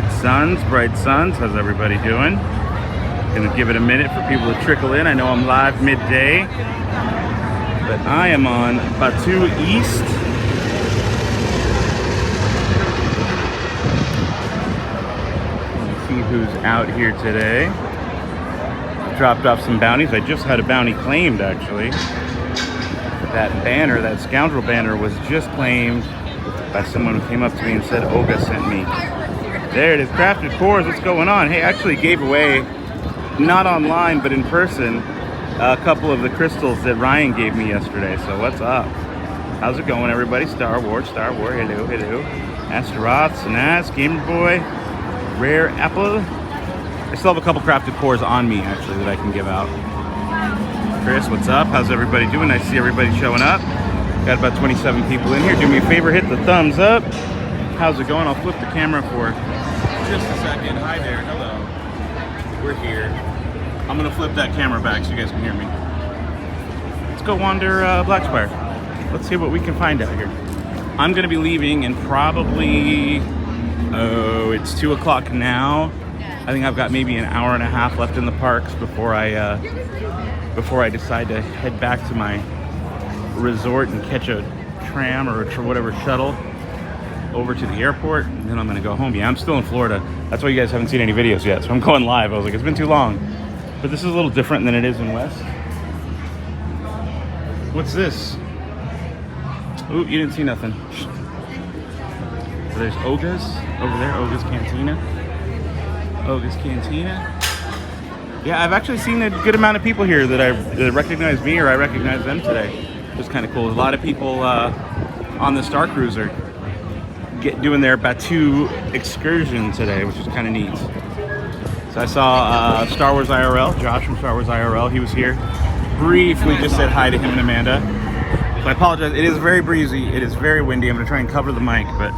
Bright suns. How's everybody doing? Gonna give it a minute for people to trickle in. I know I'm live midday, but I am on Batuu East. Let's see who's out here today. Dropped off some bounties. I just had a bounty claimed, actually. That banner, that scoundrel banner, was just claimed by someone who came up to me and said, Olga sent me. There it is, Crafted Cores, what's going on? Hey, I actually gave away, not online, but in person, a couple of the crystals that Ryan gave me yesterday. So what's up? How's it going, everybody? Star Wars, hello. Astaroth, Sanaz, Gamer Boy, Rare Apple. I still have a couple Crafted Cores on me, actually, that I can give out. Chris, what's up? How's everybody doing? I see everybody showing up. Got about 27 people in here. Do me a favor, hit the thumbs up. How's it going? I'll flip the camera for just a second. Hi there, hello. We're here. I'm gonna flip that camera back so you guys can hear me. Let's go wander Blackspire. Let's see what we can find out here. I'm gonna be leaving in probably, it's 2 o'clock now. I think I've got maybe an hour and a half left in the parks before I decide to head back to my resort and catch a tram or whatever shuttle over to the airport, and then I'm gonna go home. Yeah, I'm still in Florida. That's why you guys haven't seen any videos yet, so I'm going live. I was like, it's been too long. But this is a little different than it is in West. What's this? Ooh, you didn't see nothing. So there's Olga's over there, Olga's Cantina. Yeah, I've actually seen a good amount of people here that recognize me or I recognize them today. It's kind of cool. There's a lot of people on the Star Cruiser doing their Batuu excursion today, which is kind of neat. So I saw Star Wars IRL, Josh from Star Wars IRL. He was here. Briefly just said hi to him and Amanda. So I apologize. It is very breezy. It is very windy. I'm going to try and cover the mic, but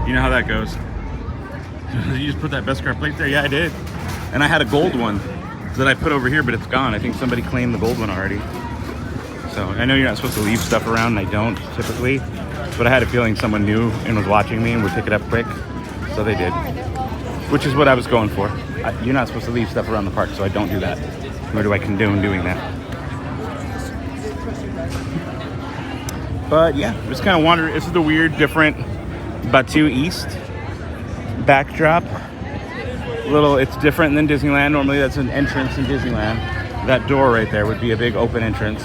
you know how that goes. You just put that Beskar plate there? Yeah, I did. And I had a gold one that I put over here, but it's gone. I think somebody claimed the gold one already. So I know you're not supposed to leave stuff around, and I don't typically, but I had a feeling someone knew and was watching me and would pick it up quick. So they did, which is what I was going for. You're not supposed to leave stuff around the park, so I don't do that. Nor do I condone doing that. But yeah, just kind of wondering. This is the weird, different Batuu East backdrop. It's different than Disneyland. Normally that's an entrance in Disneyland. That door right there would be a big open entrance.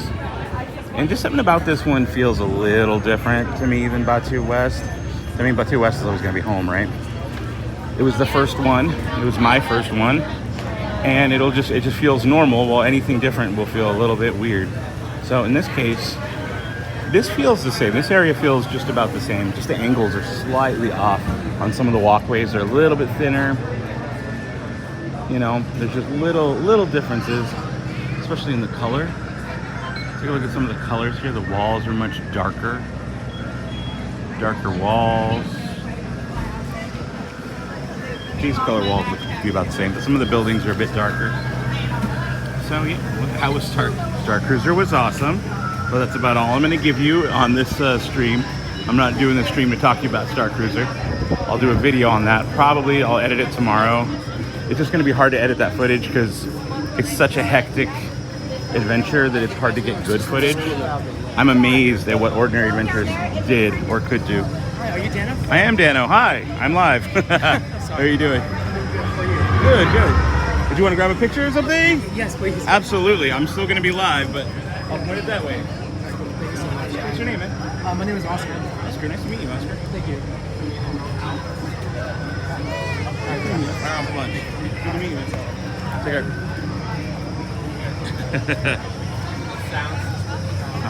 And just something about this one feels a little different to me than Batuu West. I mean, Batuu West is always gonna be home, right? It was the first one. It was my first one. And it just feels normal, while anything different will feel a little bit weird. So in this case, this feels the same. This area feels just about the same. Just the angles are slightly off on some of the walkways. They're a little bit thinner. You know, there's just little differences, especially in the color. Take a look at some of the colors here. The walls are much darker. Darker walls. These color walls would be about the same, but some of the buildings are a bit darker. So yeah, how was Star Cruiser was awesome. But that's about all I'm going to give you on this stream. I'm not doing the stream to talk to you about Star Cruiser. I'll do a video on that. Probably I'll edit it tomorrow. It's just going to be hard to edit that footage because it's such a hectic adventure that it's hard to get good footage. I'm amazed at what Ordinary Adventures did or could do. Hi, are you Dano? I am Dano. Hi, I'm live. How are you doing? Good. Did you want to grab a picture or something? Yes, please. Absolutely. I'm still going to be live, but I'll point it that way. Thank you so much. What's your name, man? My name is Oscar. Oscar, nice to meet you, Oscar. Thank you. Lunch. Good to meet you, man. Take care.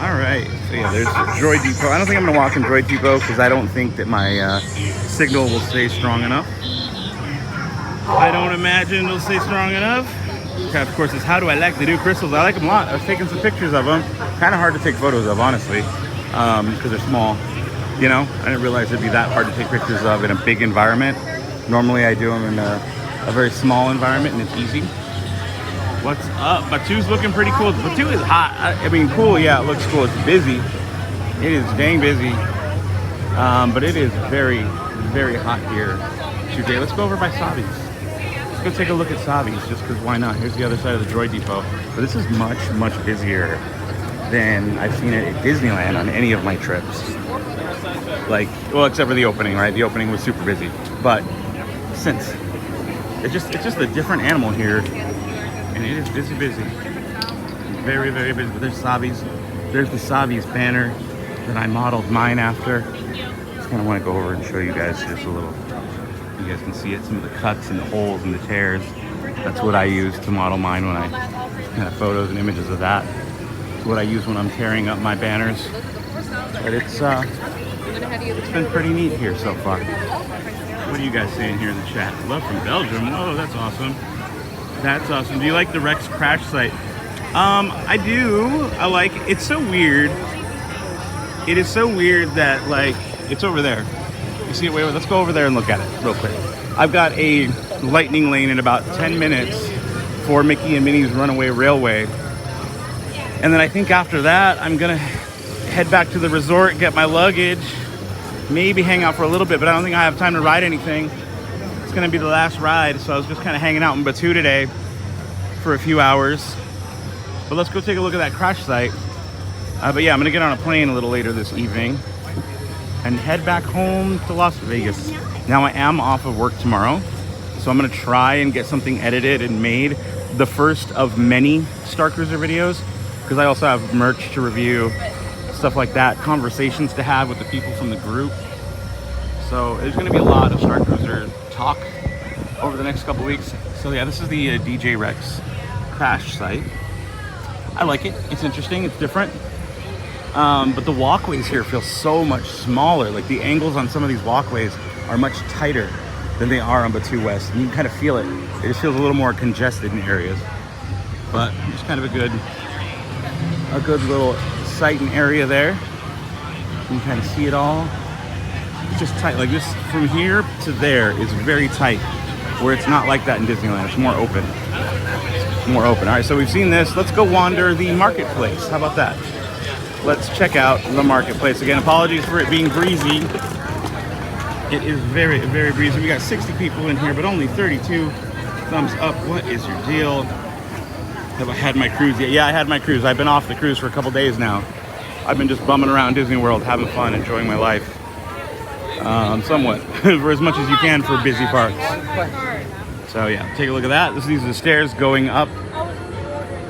All right. So yeah, there's Droid Depot. I don't think I'm gonna walk in Droid Depot because I don't think that my signal will stay strong enough. I don't imagine it'll stay strong enough. Okay, of course, is how do I like the new crystals? I like them a lot. I was taking some pictures of them. Kind of hard to take photos of, honestly, because they're small. You know, I didn't realize it'd be that hard to take pictures of in a big environment. Normally I do them in a very small environment and it's easy. What's up? Batuu's looking pretty cool. Batuu is hot. I mean, cool, yeah, it looks cool. It's busy. It is dang busy. But it is very, very hot here today. Let's go over by Savi's. Let's go take a look at Savi's, just because why not? Here's the other side of the Droid Depot. But this is much, much busier than I've seen it at Disneyland on any of my trips. Like, well, except for the opening, right? The opening was super busy. But since it's just a different animal here, and it is busy. Very, very busy. But there's Savi's. There's the Savi's banner that I modeled mine after. Just kind of want to go over and show you guys just a little. You guys can see it, some of the cuts and the holes and the tears. That's what I use to model mine when I kind of photos and images of that. It's what I use when I'm tearing up my banners. But it's been pretty neat here so far. What are you guys saying here in the chat? Love from Belgium. Oh, that's awesome. That's awesome. Do you like the Rex crash site? I do. I like it. It's so weird. It is so weird that, like, it's over there. You see it? Wait, let's go over there and look at it real quick. I've got a lightning lane in about 10 minutes for Mickey and Minnie's Runaway Railway. And then I think after that, I'm gonna head back to the resort, get my luggage, maybe hang out for a little bit, but I don't think I have time to ride anything. It's gonna be the last ride, so I was just kind of hanging out in Batuu today for a few hours. But let's go take a look at that crash site. But yeah, I'm gonna get on a plane a little later this evening and head back home to Las Vegas. Now I am off of work tomorrow, so I'm gonna try and get something edited and made, the first of many Star Cruiser videos, because I also have merch to review, stuff like that, conversations to have with the people from the group. So there's gonna be a lot of Star Cruiser talk over the next couple weeks. So yeah, this is the DJ Rex crash site. I like it, it's interesting, it's different. But the walkways here feel so much smaller. Like the angles on some of these walkways are much tighter than they are on Batuu West. And you can kind of feel it. It just feels a little more congested in areas. But it's kind of a good little site and area there. You can kind of see it all. It's just tight. Like this from here to there is very tight, where it's not like that in Disneyland. It's more open. More open. All right, so we've seen this. Let's go wander the marketplace. How about that? Let's check out the marketplace. Again, apologies for it being breezy. It is very, very breezy. We got 60 people in here, but only 32 thumbs up. What is your deal? Have I had my cruise yet? Yeah, I had my cruise. I've been off the cruise for a couple days now. I've been just bumming around Disney World, having fun, enjoying my life. Somewhat, for as much as you can for busy parks. So yeah, take a look at that. These are the stairs going up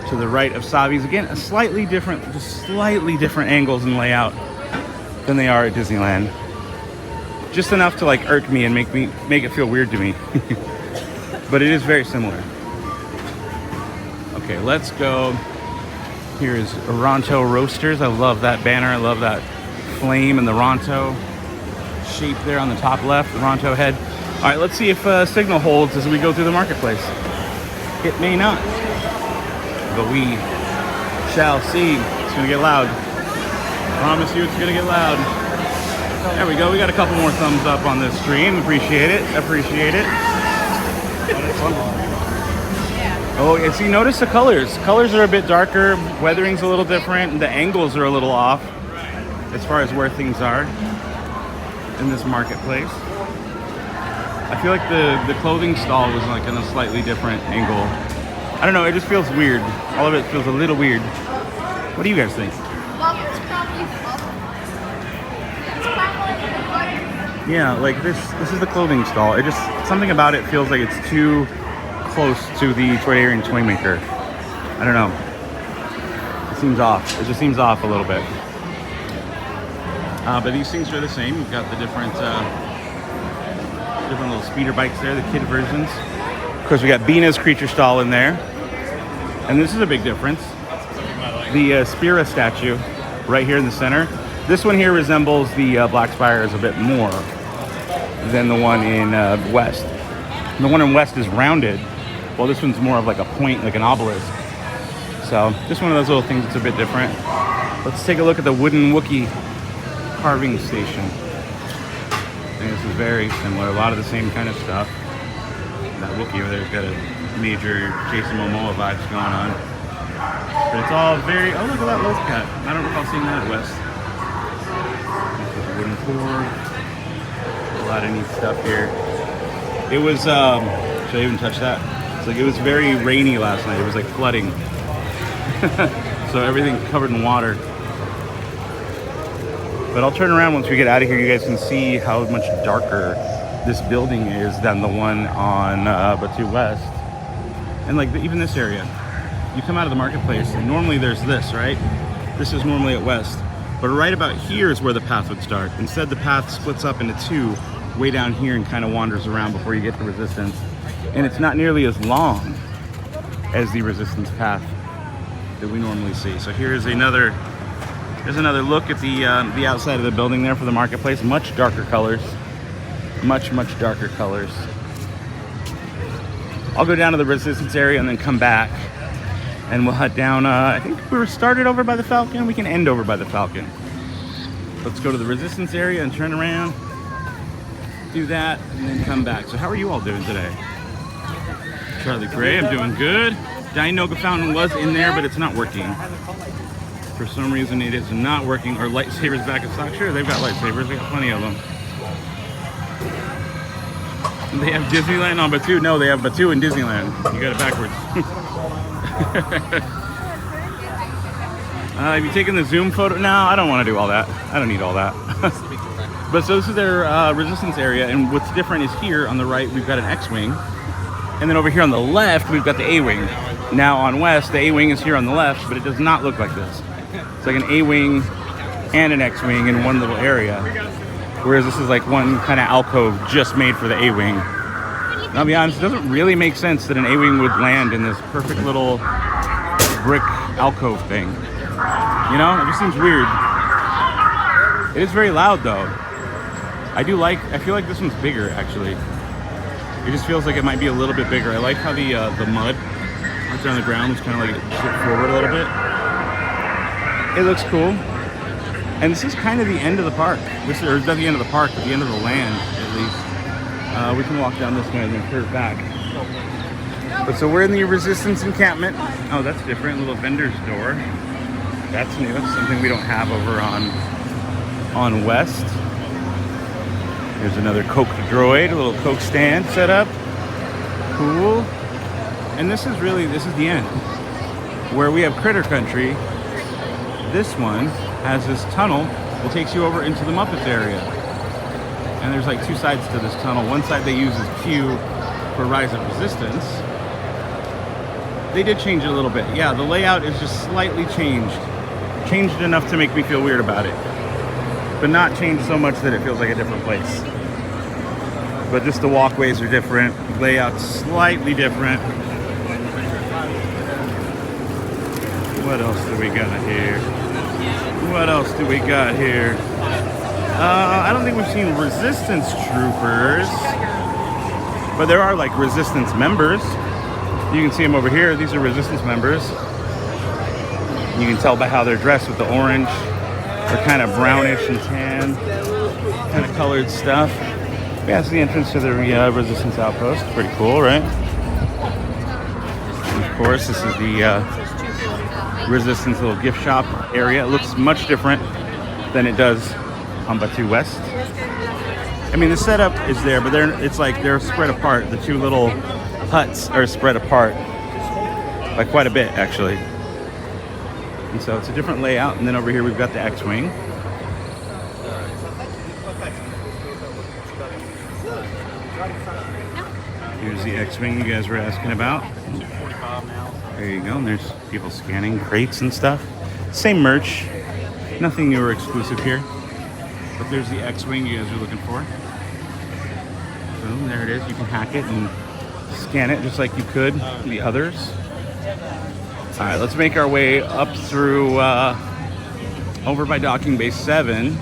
to the right of Savi's. Again, just slightly different angles and layout than they are at Disneyland. Just enough to like irk me and make it feel weird to me. But it is very similar. Okay, let's go. Here's Ronto Roasters. I love that banner. I love that flame and the Ronto shape there on the top left, the Ronto head. All right, let's see if signal holds as we go through the marketplace. It may not, but we shall see. It's gonna get loud. I promise you it's gonna get loud. There we go. We got a couple more thumbs up on this stream. Appreciate it. Appreciate it. Oh, yeah, see, notice the colors. Colors are a bit darker. Weathering's a little different. The angles are a little off as far as where things are in this marketplace. I feel like the clothing stall was like in a slightly different angle. I don't know, it just feels weird. All of it feels a little weird. What do you guys think? Yeah, like this is the clothing stall. It just, something about it feels like it's too close to the Toydarian Toymaker. I don't know. It seems off. It just seems off a little bit. But these things are the same. You've got the different little speeder bikes there, the kid versions. Of course, we got Bina's creature stall in there. And this is a big difference. The Spira statue right here in the center. This one here resembles the Black Spires a bit more than the one in West. The one in West is rounded, while this one's more of like a point, like an obelisk. So just one of those little things that's a bit different. Let's take a look at the wooden Wookiee carving station. I think this is very similar, a lot of the same kind of stuff. That Wookiee over there's got a major Jason Momoa vibes going on. But it's all very, oh look at that loaf cat. I don't recall seeing that at West. This is a wooden core. A lot of neat stuff here. It was, should I even touch that? It's like, it was very rainy last night. It was like flooding. So everything covered in water. But I'll turn around once we get out of here. You guys can see how much darker this building is than the one on Batuu West. And like even this area, you come out of the marketplace and normally there's this, right? This is normally at West. But right about here is where the path would start. Instead, the path splits up into two way down here and kind of wanders around before you get to Resistance. And it's not nearly as long as the Resistance path that we normally see. So here's another look at the outside of the building there for the marketplace. Much darker colors. Much darker colors. I'll go down to the Resistance area and then come back. And we'll head down, I think we were started over by the Falcon. We can end over by the Falcon. Let's go to the Resistance area and turn around. Do that and then come back. So how are you all doing today? Charlie Gray, I'm doing good. Dianoga Fountain was in there, but it's not working. For some reason it is not working. Are lightsabers back in stock? Sure, they've got lightsabers. They got plenty of them. They have Disneyland on Batuu. No, they have Batuu in Disneyland. You got it backwards. Have you taken the zoom photo? No, I don't want to do all that. I don't need all that. But so this is their Resistance area, and what's different is here on the right we've got an X-Wing, and then over here on the left we've got the A-Wing. Now on West, the A-Wing is here on the left, but it does not look like this. It's like an A-Wing and an X-Wing in one little area, whereas this is like one kind of alcove just made for the A-Wing. And I'll be honest, it doesn't really make sense that an A-Wing would land in this perfect little brick alcove thing. You know, it just seems weird. It is very loud though. I feel like this one's bigger actually. It just feels like it might be a little bit bigger. I like how the mud right there on the ground is kind of like tipped forward a little bit. It looks cool. And this is kind of the end of the park. Or not the end of the park, but the end of the land at least. We can walk down this way and then curve back. But so we're in the Resistance encampment. Oh, that's different. A little vendor's door. That's new. That's something we don't have over on West. Here's another Coke droid, a little Coke stand set up. Cool. And this is the end. Where we have Critter Country, this one has this tunnel that takes you over into the Muppets area. And there's like two sides to this tunnel. One side they use as queue for Rise of Resistance. They did change it a little bit. Yeah, the layout is just slightly changed. Changed enough to make me feel weird about it. But not changed so much that it feels like a different place. But just the walkways are different. Layout's slightly different. What else do we got here? What else do we got here? I don't think we've seen Resistance troopers. But there are like Resistance members. You can see them over here. These are Resistance members. You can tell by how they're dressed with the orange. They're kind of brownish and tan, kind of colored stuff. Yeah, it's the entrance to the Resistance outpost. Pretty cool, right? And of course, this is the Resistance little gift shop area. It looks much different than it does on Batuu West. I mean, the setup is there, but it's like they're spread apart. The two little huts are spread apart by quite a bit, actually. And so it's a different layout. And then over here we've got the X-Wing. Here's the X-Wing you guys were asking about. There you go. And there's people scanning crates and stuff. Same merch. Nothing new or exclusive here. But there's the X-Wing you guys are looking for. Boom, there it is. You can hack it and scan it just like you could the others. All right, let's make our way up through over by Docking Bay 7,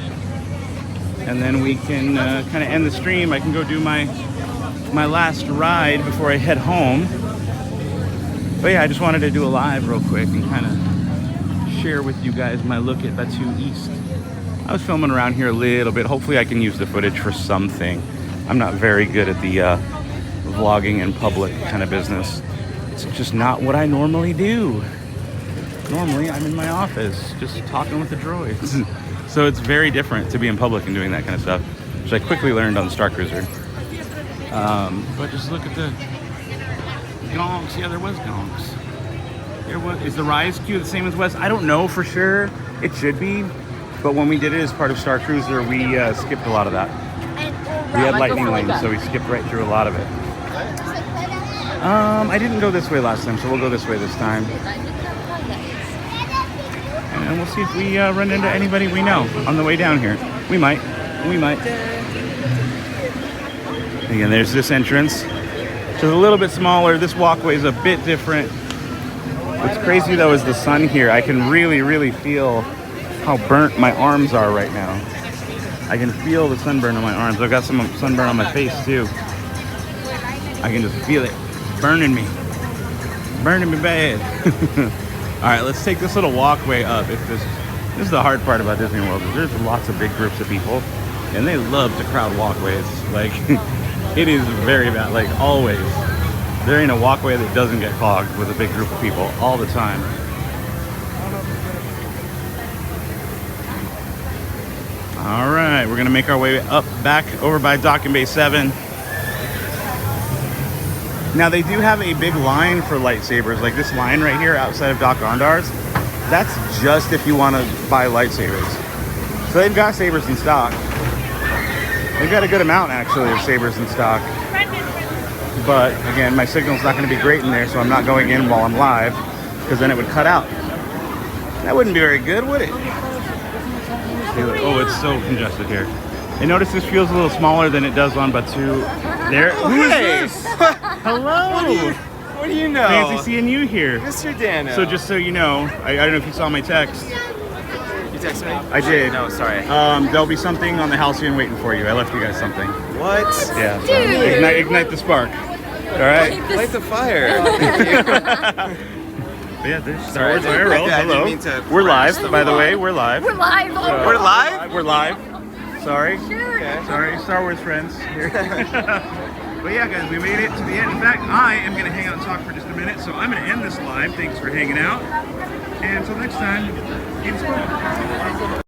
and then we can kind of end the stream. I can go do my last ride before I head home. But yeah, I just wanted to do a live real quick and kind of share with you guys my look at Batuu East. I was filming around here a little bit. Hopefully I can use the footage for something. I'm not very good at the vlogging in public kind of business. It's just not what I normally do. Normally I'm in my office just talking with the droids. So it's very different to be in public and doing that kind of stuff, which I quickly learned on Star Cruiser. But just look at the gonks. Yeah, there was gonks. Is the rise queue the same as West? I don't know for sure. It should be. But when we did it as part of Star Cruiser, we skipped a lot of that. We had lightning lanes, so we skipped right through a lot of it. I didn't go this way last time, so we'll go this way this time. And we'll see if we run into anybody we know on the way down here. We might. We might. Again, there's this entrance. It's a little bit smaller. This walkway is a bit different. What's crazy though is the sun here. I can really, really feel how burnt my arms are right now. I can feel the sunburn on my arms. I've got some sunburn on my face too. I can just feel it burning me bad. All right, let's take this little walkway up. This is the hard part about Disney World. Is there's lots of big groups of people, and they love to crowd walkways. Like, it is very bad. Like always, there ain't a walkway that doesn't get clogged with a big group of people all the time. All right, we're gonna make our way up back over by Dock and Bay 7. Now they do have a big line for lightsabers, like this line right here outside of Dock Gondars. That's just if you want to buy lightsabers. So they've got sabers in stock. They've got a good amount actually of sabers in stock. But again, my signal's not going to be great in there, so I'm not going in while I'm live, because then it would cut out. That wouldn't be very good, would it? Oh, it's so congested here. And notice this feels a little smaller than it does on Batuu. There. Who is this? Hello. What do you know? Fancy seeing you here. Mr. Dano. So just so you know, I don't know if you saw my text. You texted me? I did. No, sorry. There'll be something on the Halcyon waiting for you. I left you guys something. What? Yeah. So ignite the spark. All right. Light the fire. Yeah, there's Star Sorry, Wars I didn't- IRL. I didn't Hello. mean to We're live, crash the by the vlog. way. We're live. We're live. We're live? We're live. Sorry. Sure. Okay. Sorry, Star Wars friends. But yeah, guys, we made it to the end. In fact, I am going to hang out and talk for just a minute, so I'm going to end this live. Thanks for hanging out. And until next time, keep smoking.